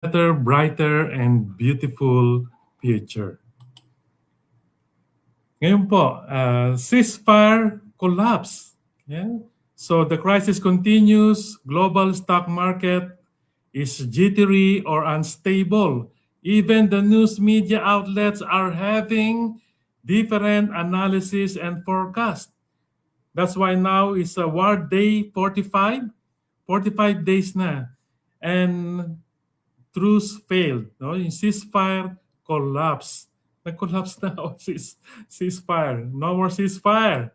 better, brighter, and beautiful future. Ngayon po, ceasefire collapse. Yeah? So the crisis continues. Global stock market is jittery or unstable. Even the news media outlets are having different analysis and forecast. That's why now is a war day 45. 45 days na. And truce failed. No? Yung ceasefire collapse. Nag-collapse na o ceasefire. No more ceasefire.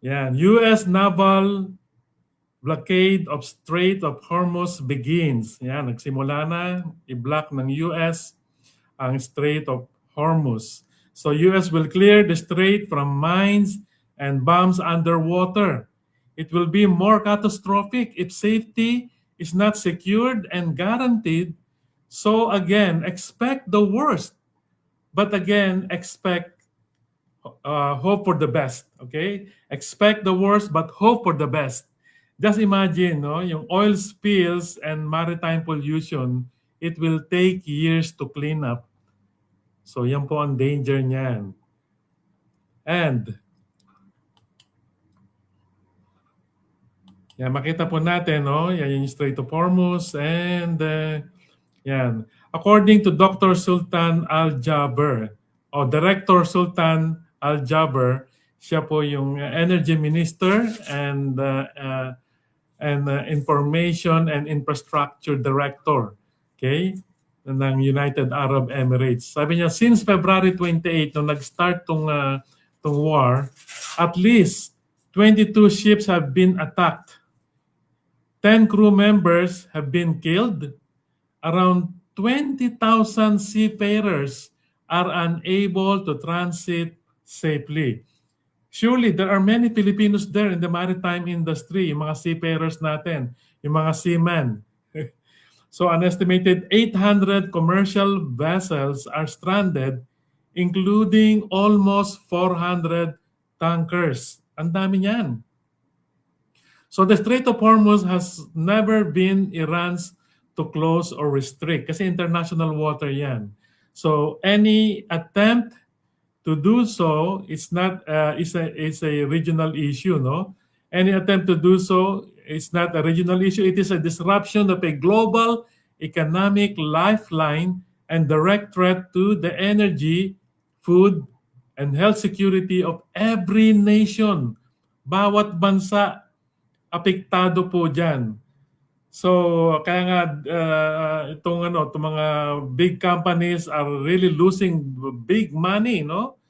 Yan. US naval blockade of Strait of Hormuz begins. Yan. Nagsimula na i-block ng US ang Strait of Hormuz. So US will clear the strait from mines and bombs underwater. It will be more catastrophic if safety is not secured and guaranteed. So again, expect the worst, but again, expect hope for the best. Okay, expect the worst, but hope for the best. Just imagine, no, yung oil spills and maritime pollution, it will take years to clean up. So yan po ang danger niyan. And yan, makita po natin, no? Yan yung Strait of Hormuz and yan. According to Dr. Sultan Al-Jaber o Director Sultan Al-Jaber, siya po yung Energy Minister and Information and Infrastructure Director, okay, ng United Arab Emirates. Sabi niya, since February 28, nung nag-start tong war, at least 22 ships have been attacked. 10 crew members have been killed. Around 20,000 seafarers are unable to transit safely. Surely, there are many Filipinos there in the maritime industry, yung mga seafarers natin, yung mga seamen. So, an estimated 800 commercial vessels are stranded, including almost 400 tankers. Ang dami niyan. So the Strait of Hormuz has never been Iran's to close or restrict kasi international water yan. So any attempt to do so is not is a regional issue, no? Any attempt to do so is not a regional issue. It is a disruption of a global economic lifeline and direct threat to the energy, food, and health security of every nation. Bawat bansa apektado po diyan. So kaya nga itong mga big companies are really losing big money, no?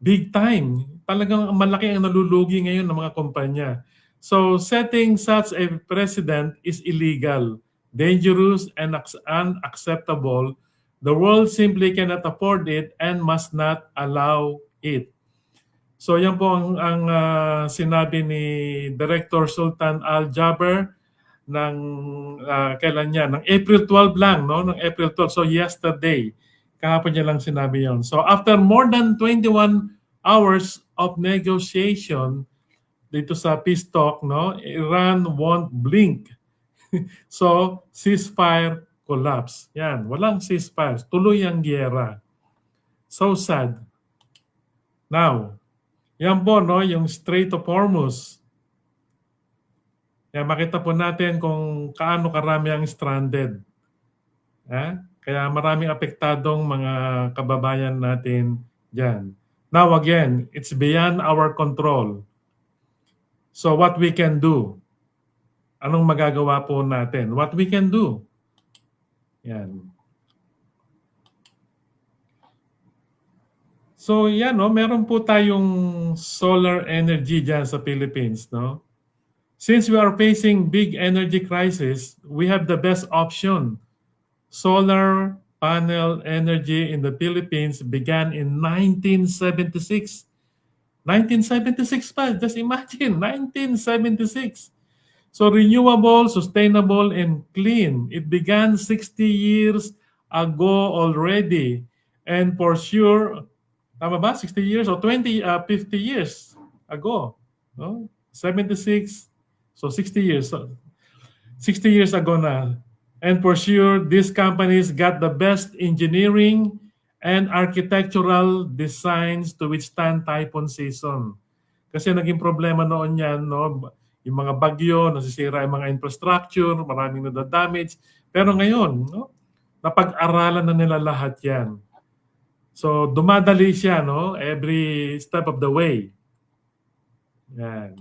Big time. Talagang malaki ang nalulugi ngayon ng mga kumpanya. So setting such a precedent is illegal, dangerous, and unacceptable. The world simply cannot afford it and must not allow it. So yan po ang sinabi ni Director Sultan Al-Jaber ng kailan niya? Ng April 12 lang, no? Ng April 12. So yesterday, kahapon niya lang sinabi yon. So after more than 21 hours of negotiation dito sa peace talk, no? Iran won't blink. So ceasefire collapse. Yan, walang ceasefire. Tuloy ang giyera. So sad. Now, yan po, no, yung Strait of Hormuz. Yan, makita po natin kung kaano karami ang stranded. Kaya maraming apektadong mga kababayan natin dyan. Now again, it's beyond our control. So what we can do? Anong magagawa po natin? What we can do? Yan. So yan, no, meron po tayong solar energy dyan sa Philippines, no? Since we are facing big energy crisis, we have the best option. Solar panel energy in the Philippines began in 1976. 1976 pa, just imagine, 1976. So renewable, sustainable, and clean. It began 60 years ago already. And for sure, tama ba? 60 years or 50 years ago. No? 76, so 60 years. 60 years ago na. And for sure, these companies got the best engineering and architectural designs to withstand typhoon season. Kasi naging problema noon yan, no? Yung mga bagyo, nasisira yung mga infrastructure, maraming nadadamage. Pero ngayon, no? Napag-aralan na nila lahat yan. So, dumadali siya, no? Every step of the way. Yan.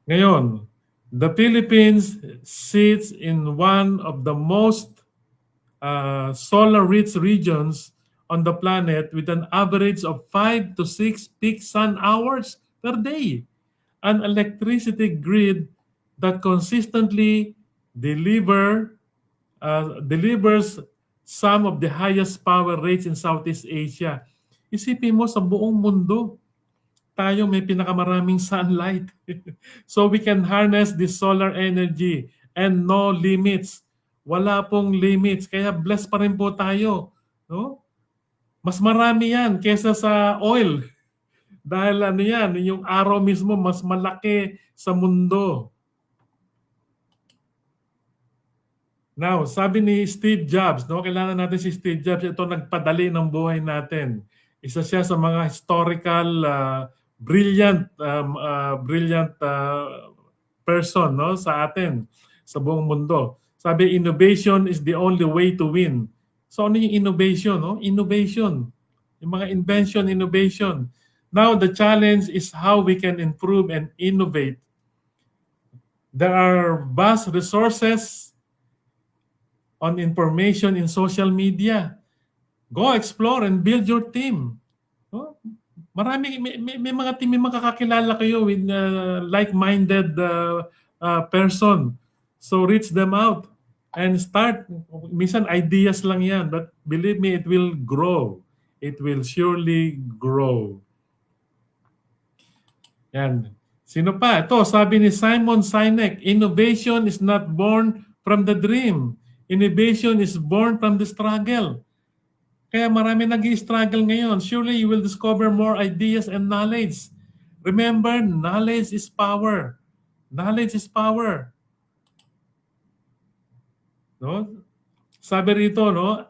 Ngayon, the Philippines sits in one of the most solar-rich regions on the planet with an average of 5 to 6 peak sun hours per day. An electricity grid that consistently delivers some of the highest power rates in Southeast Asia. Isipin mo sa buong mundo, tayo may pinakamaraming sunlight. So we can harness this solar energy and no limits. Wala pong limits. Kaya blessed pa rin po tayo. No? Mas marami yan kesa sa oil. Dahil ano yan, yung araw mismo mas malaki sa mundo. Now, sabi ni Steve Jobs, no, kailangan natin si Steve Jobs, ito nagpadali ng buhay natin. Isa siya sa mga historical brilliant person, no, sa atin, sa buong mundo. Sabi, innovation is the only way to win. So ano yung innovation? No? Innovation. Yung mga invention, innovation. Now the challenge is how we can improve and innovate. There are vast resources on information in social media. Go explore and build your team. No? Marami, may mga team, may makakakilala kayo with like-minded person. So reach them out and start. Minsan ideas lang yan, but believe me, it will grow. It will surely grow. Yan. Sino pa? Ito, sabi ni Simon Sinek, innovation is not born from the dream. Innovation is born from the struggle. Kaya marami nag-i-struggle ngayon. Surely you will discover more ideas and knowledge. Remember, knowledge is power. Knowledge is power. No? Sabi rito, no?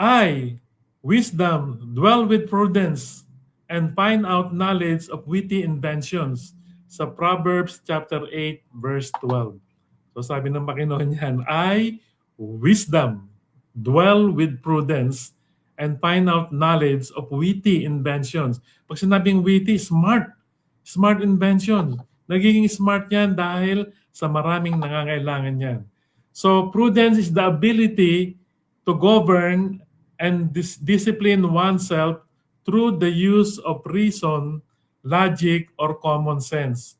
I, wisdom, dwell with prudence and find out knowledge of witty inventions. Sa Proverbs chapter 8, verse 12. So sabi ng Panginoon yan, I, wisdom, dwell with prudence and find out knowledge of witty inventions. Pag sinabing witty, smart. Smart inventions. Nagiging smart yan dahil sa maraming nangangailangan yan. So prudence is the ability to govern and discipline oneself through the use of reason, logic, or common sense.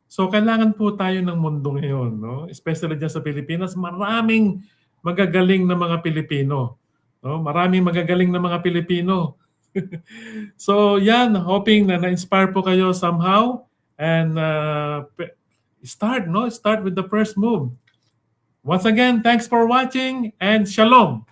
So kailangan po tayo ng mundo ngayon, no? Especially dyan sa Pilipinas, maraming magagaling na mga Pilipino. No? Maraming magagaling na mga Pilipino. So yan, hoping na na-inspire po kayo somehow and start with the first move. Once again, thanks for watching and shalom.